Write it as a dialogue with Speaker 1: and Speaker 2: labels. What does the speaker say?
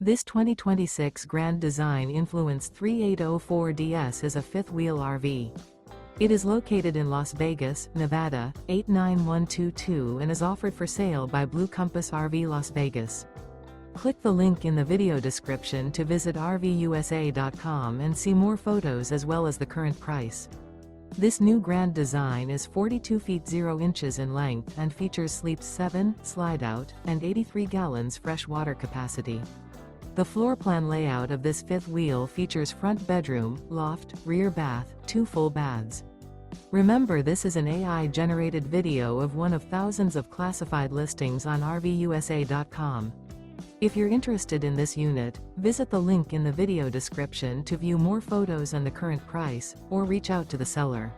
Speaker 1: This 2026 Grand Design Influence 3804DS is a fifth-wheel RV. It is located in Las Vegas, Nevada, 89122 and is offered for sale by Blue Compass RV Las Vegas. Click the link in the video description to visit RVUSA.com and see more photos as well as the current price. This new Grand Design is 42 feet 0 inches in length and features sleeps 7, slide-out, and 83 gallons fresh water capacity. The floor plan layout of this fifth wheel features front bedroom, loft, rear bath, 2 full baths. Remember, this is an AI-generated video of one of thousands of classified listings on RVUSA.com. If you're interested in this unit, visit the link in the video description to view more photos and the current price, or reach out to the seller.